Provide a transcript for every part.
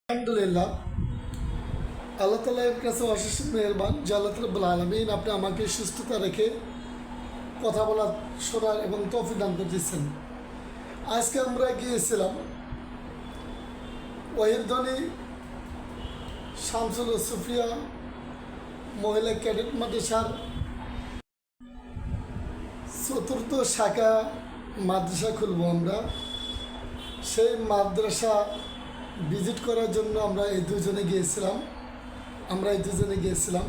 আলহামদুলিল্লাহ, আল্লাহ তাআলার কাছে অশেষ মেহেরবান যে আল্লাহ রাব্বুল আলামিন আপনি আমাকে সুস্থতা রেখে কথা বলার, শোনার এবং তৌফিক দান করতেছেন। আজকে আমরা গিয়েছিলাম ওয়াহিদনী শামসুল সুফিয়া মহিলা ক্যাডেট মাদ্রাসার চতুর্থ শাখা মাদ্রাসা খুলব আমরা। সেই মাদ্রাসা ভিজিট করার জন্য আমরা এই দুজনে গিয়েছিলাম।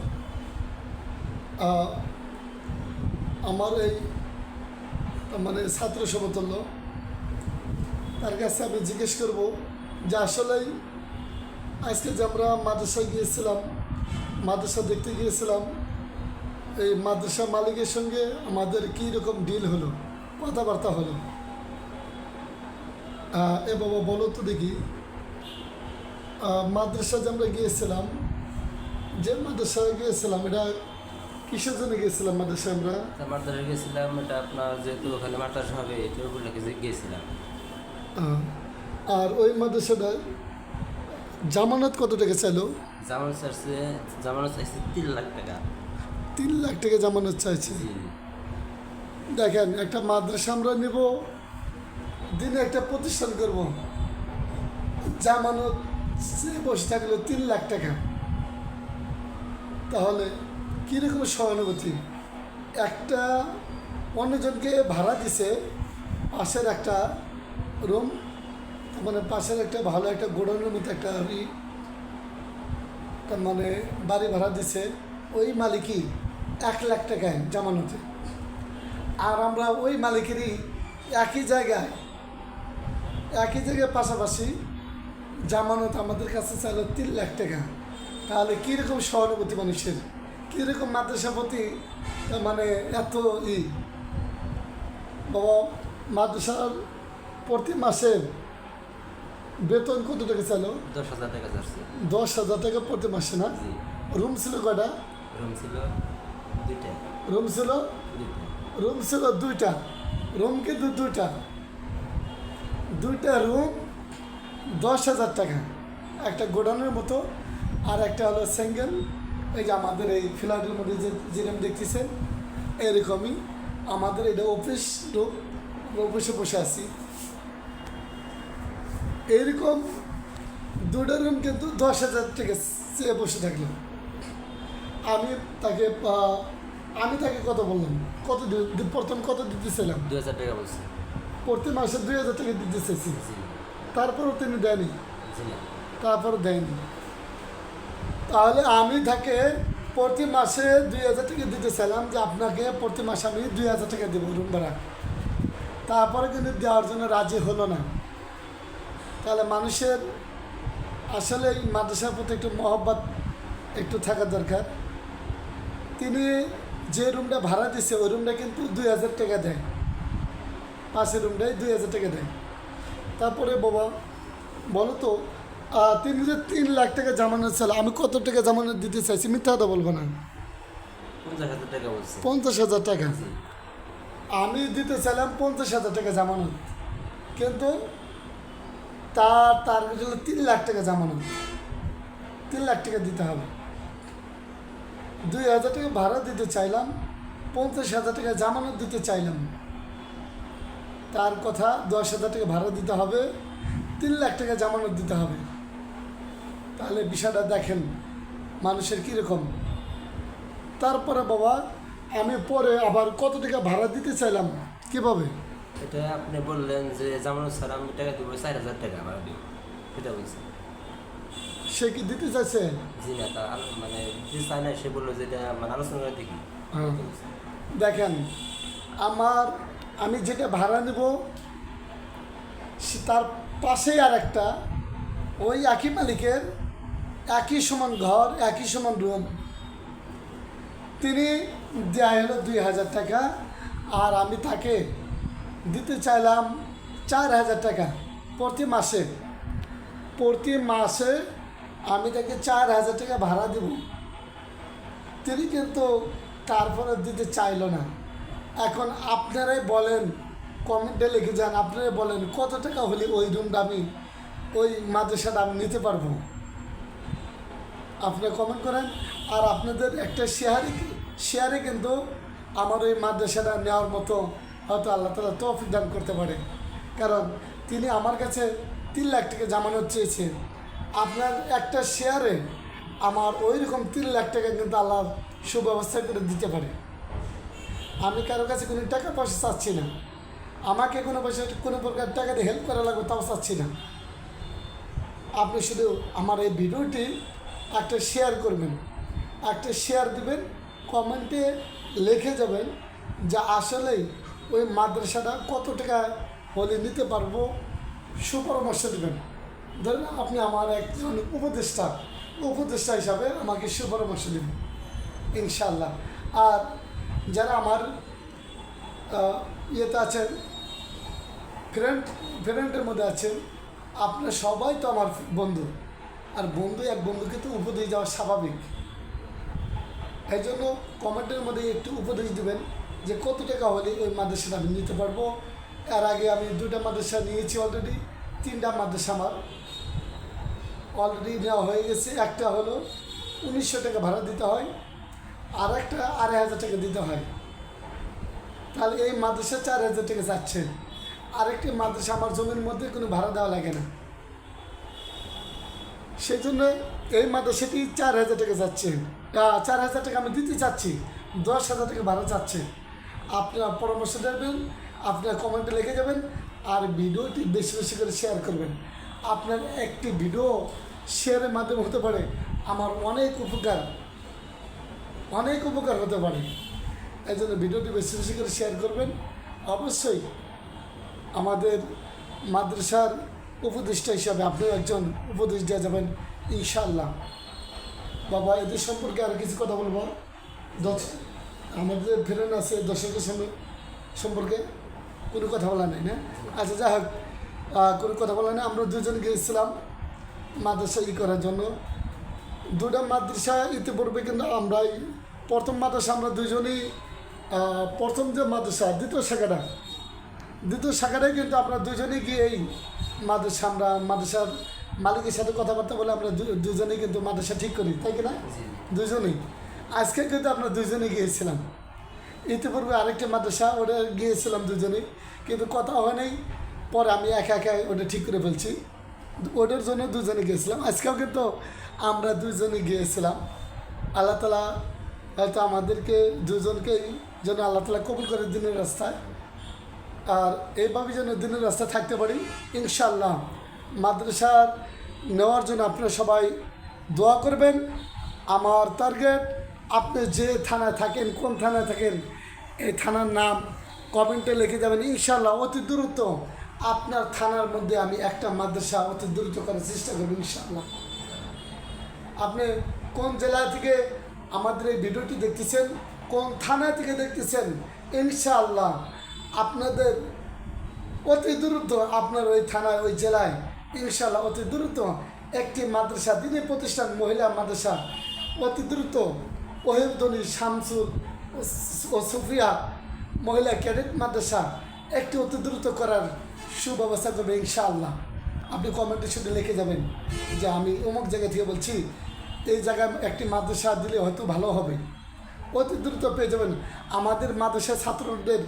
আমার এই ছাত্র সমতুল্য, তার কাছে আমি জিজ্ঞেস করব যে আসলেই আজকে যে আমরা মাদ্রাসা দেখতে গিয়েছিলাম, এই মাদ্রাসা মালিকের সঙ্গে আমাদের কী রকম ডিল হলো, কথাবার্তা হলো। এ বাবা বলো তো দেখি, মাদ্রাসা যে আমরা গিয়েছিলাম, এটা কিসের জন্য গিয়েছিলাম? মাদ্রাসা গিয়েছিলাম, এটা আপনার যেহেতু ওখানে মাদ্রাসা হবে এটা উপলক্ষে গিয়েছিলাম। আর ওই মাদ্রাসাটায় জামানত কত টাকা চাইলো? জামানত চাইছে 3 লাখ টাকা। 3 লাখ টাকা জামানত চাইছে। দেখেন, একটা মাদ্রাসা আমরা নেব, দিনে একটা প্রতিষ্ঠান করব, জামানত বসে থাকলো 3 লাখ টাকা, তাহলে কীরকম সহানুভূতি? একটা অন্যজনকে ভাড়া দিছে, পাশের একটা রুম, পাশের একটা ভালো একটা গোডাউনের মতো একটা বাড়ি ভাড়া দিছে, ওই মালিকই 1 লাখ টাকায় জামানতে। আর আমরা ওই মালিকেরই একই জায়গায় পাশাপাশি জামানত আমাদের কাছে চাইলো 3 লাখ টাকা। তাহলে কীরকম সহানুভূতি মানুষের, কীরকম মাদ্রাসা প্রতি এত বাবা। মাদ্রাসার প্রতি মাসের বেতন কত টাকা চাইলো? 10,000 টাকা চাচ্ছে। 10,000 টাকা প্রতি মাসে না? রুম ছিল কয়টা? রুম ছিল 2টা। রুম ছিল 2টা। রুম কিন্তু 2টা রুম 10,000 টাকা, একটা গোডাউনের মতো, আর একটা হলো সিঙ্গেল। এই যে আমাদের এই ফ্ল্যাটের মধ্যে যেরকম দেখতেছেন, এরকমই আমাদের এটা অফিস রুম, অফিসে বসে আছি। এইরকম 2টা রুম কিন্তু 10,000 টাকা চেয়ে বসে থাকলো। আমি তাকে কত বললাম, প্রথম কত দিতেছিলাম? 2,000 টাকা বলছে। প্রতি মাসে 2,000 টাকা দিতে চাইছি, তারপরও তিনি দেয়নি, তাহলে আমি তাকে প্রতি মাসে 2,000 টাকা দিতে চাইলাম যে আপনাকে প্রতি মাসে আমি 2,000 টাকা দেবো রুম ভাড়া। তারপরে কিন্তু দেওয়ার জন্য রাজি হলো না। তাহলে মানুষের আসলে এই মাদ্রাসার প্রতি একটু মহব্বত একটু থাকা দরকার। তিনি যে রুমটা ভাড়া দিচ্ছে ওই রুমটা কিন্তু 2,000 টাকা দেয়, পাশের রুমটাই 2,000 টাকা দেয়। তারপরে বাবা বলো তো, তিনি যে 3 লাখ টাকা জামানত চাইল, আমি কত টাকা জামানত দিতে চাইছি? মিথ্যা কথা বলবো না, 50,000 টাকা বলছে। 50,000 টাকা আমি দিতে চাইলাম, 50,000 টাকা জামানত, কিন্তু তার 3 লাখ টাকা জামানত, 3 লাখ টাকা দিতে হবে। 2,000 টাকা ভাড়া দিতে চাইলাম, 50,000 টাকা জামানত দিতে চাইলাম। তার কথা 10,000 টাকা ভাড়া দিতে হবে, 3 লাখ টাকা জামানত দিতে হবে। তাহলে বিষয়টা দেখেন মানুষের কীরকম। তারপরে বাবা আমি পরে আবার কত টাকা ভাড়া দিতে চাইলাম, কীভাবে? এটা আপনি বললেন যে জামানত স্যার আমি টাকা দিব 4,000 টাকা ভাড়া দিব, এটা বলছে। সে কি দিতে চাইছে? জি না, তা যে চায় না, সে বললো যে এটা আলোচনা করে দেখি। দেখেন, আমি যেটা ভাড়া নেব তার পাশেই আর একটা ওই একই মালিকের একই সমান ঘর, একই সমান রুম, তিনি দেয়া হলো 2,000 টাকা, আর আমি তাকে দিতে চাইলাম 4,000 টাকা প্রতি মাসে আমি তাকে 4,000 টাকা ভাড়া দেব। তিনি কিন্তু তারপরে দিতে চাইলো না। এখন আপনারাই বলেন, কমেন্টে লিখে যান, আপনারাই বলেন কত টাকা হলে ওই রুমটা আমি ওই মাদ্রাসাটা আমি নিতে পারবো? আপনি কমেন্ট করেন। আর আপনাদের একটা শেয়ারে কিন্তু আমার ওই মাদ্রাসাটা নেওয়ার মতো হয়তো আল্লাহ তাআলা তৌফিক দান করতে পারে। কারণ তিনি আমার কাছে 3 লাখ টাকা জামানত চেয়েছেন। আপনার একটা শেয়ারে আমার ওই রকম 3 লাখ টাকা কিন্তু আল্লাহ সুব্যবস্থা করে দিতে পারে। আমি কারো কাছে কোনো টাকা পয়সা চাচ্ছি না, আমাকে কোনো প্রকার টাকা দিয়ে হেল্প করা লাগবে তাও চাচ্ছি না। আপনি শুধু আমার এই ভিডিওটি একটা শেয়ার করবেন, একটা শেয়ার দিবেন, কমেন্টে লিখে যাবেন যে আসলেই ওই মাদ্রাসাটা কত টাকা হলে নিতে পারবো, সুপরামর্শ দেবেন। ধরেন আপনি আমার একজন উপদেষ্টা হিসাবে আমাকে সুপরামর্শ দেবেন ইনশাল্লাহ। আর যারা আমার ইয়েতে আছেন, ফ্রেন্ডের মধ্যে আছেন, আপনারা সবাই তো আমার বন্ধু। আর বন্ধু এক বন্ধুকে তো উপদেশ দেওয়া স্বাভাবিক। এই জন্য কমেন্টের মধ্যে একটু উপদেশ দেবেন যে কত টাকা হলে ওই মাদ্রাসাটা আমি নিতে পারবো। এর আগে আমি 2টা মাদ্রাসা নিয়েছি, অলরেডি 3টা মাদ্রাসা আমার অলরেডি নেওয়া হয়ে গেছে। একটা হলো 1900 টাকা ভাড়া দিতে হয়, আর একটা 2500 টাকা দিতে হয়। তাহলে এই মাদ্রাসা 4000 টাকা যাচ্ছে। আরেকটি মাদ্রাসা আমার জমির মধ্যে কোনো ভাড়া দেওয়া লাগে না, সেই জন্য এই মাদ্রাসাটি 4000 টাকা যাচ্ছে। 4000 টাকা আমি দিতে চাচ্ছি, 10,000 টাকা ভাড়া চাচ্ছে। আপনারা পরামর্শ দেবেন, আপনারা কমেন্টে লিখে যাবেন, আর ভিডিওটি বেশি বেশি করে শেয়ার করবেন। আপনার একটি ভিডিও শেয়ারের মাধ্যমে হতে পারে আমার অনেক উপকার হতে পারে। এই জন্য ভিডিওটি বেশি বেশি করে শেয়ার করবেন। অবশ্যই আমাদের মাদ্রাসার উপদেষ্টা হিসাবে আপনিও একজন উপদেশ দেওয়া যাবেন ইনশাআল্লাহ। বাবা, এদের সম্পর্কে আর কিছু কথা বলবো। আমাদের ফ্রেন্ড আছে, দর্শকের সম্পর্কে কোনো কথা বলা নেই না? আচ্ছা, যাই হোক, কোনো কথা বলা নেই। আমরা দুজন গিয়েছিলাম মাদ্রাসা করার জন্য। 2টা মাদ্রাসা ইতিপূর্বে কিন্তু আমরাই প্রথম মাদ্রাসা আমরা দুজনেই, প্রথম যে মাদ্রাসা দ্বিতীয় শাখাটাই কিন্তু আমরা দুজনেই গিয়ে এই মাদ্রাসার মালিকের সাথে কথাবার্তা বলে আমরা দুজনেই কিন্তু মাদ্রাসা ঠিক করি, তাই কি না? দুজনেই। আজকে কিন্তু আমরা দুজনেই গিয়েছিলাম। ইতিপূর্বে আরেকটি মাদ্রাসা, ওটা গিয়েছিলাম দুজনেই, কিন্তু কথা হয় নাই। পরে আমি একা ওটা ঠিক করে ফেলছি, ওটার জন্য দুজনে গিয়েছিলাম। আজকেও কিন্তু আমরা দুজনে গিয়েছিলাম। আল্লাহ তাআলা হয়তো আমাদেরকে দুজনকেই যেন আল্লাহ তাআলা কবুল করে দিনের রাস্তায়, আর এইভাবে যেন দিনের রাস্তায় থাকতে পারি ইনশাআল্লাহ। মাদ্রাসার নেওয়ার জন্য আপনারা সবাই দোয়া করবেন। আমার টার্গেট, আপনি যে থানায় থাকেন, কোন থানায় থাকেন, এই থানার নাম কমেন্টে লিখে যাবেন ইনশাআল্লাহ। অতি দ্রুত আপনার থানার মধ্যে আমি একটা মাদ্রাসা অতি দ্রুত করার চেষ্টা করব ইনশাআল্লাহ। আপনি কোন জেলা থেকে আমাদের এই ভিডিওটি দেখতেছেন, কোন থানা থেকে দেখতেছেন, ইনশাআল্লাহ আপনাদের অতি দ্রুত আপনার ওই থানায়, ওই জেলায় ইনশাআল্লাহ অতি দ্রুত একটি মাদ্রাসা, দিনী প্রতিষ্ঠান, মহিলা মাদ্রাসা অতি দ্রুত, ওহেবদনী, শামসুল ও সুফিয়া মহিলা ক্যাডেট মাদ্রাসা একটি অতি দ্রুত করার সুব্যবস্থা করবে ইনশাআল্লাহ। আপনি কমেন্টে শুধু লিখে যাবেন যে আমি অমুক জায়গা থেকে বলছি, এই জায়গায় একটি মাদ্রাসা দিলে হয়তো ভালো হবে, অতি দ্রুত পেয়ে যাবেন। আমাদের মাদ্রাসার ছাত্রদের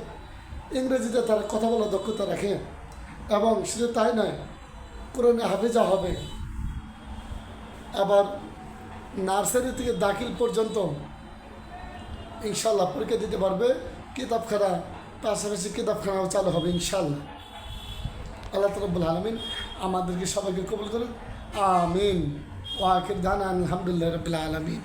ইংরেজিতে তারা কথা বলার দক্ষতা রাখে, এবং শুধু তাই নয়, কোরআনে হাফেজা হবে। আবার নার্সারি থেকে দাখিল পর্যন্ত ইনশাআল্লাহ পরীক্ষা দিতে পারবে। কিতাবখানা, পাশাপাশি কিতাবখানাও চালু হবে ইনশাআল্লাহ। আল্লাহ রাব্বুল আলামিন আমাদেরকে সবাইকে কবুল করুন, আমিন। ওয়া আখির দাওয়ানা আলহামদুলিল্লাহি রাব্বিল আলামিন।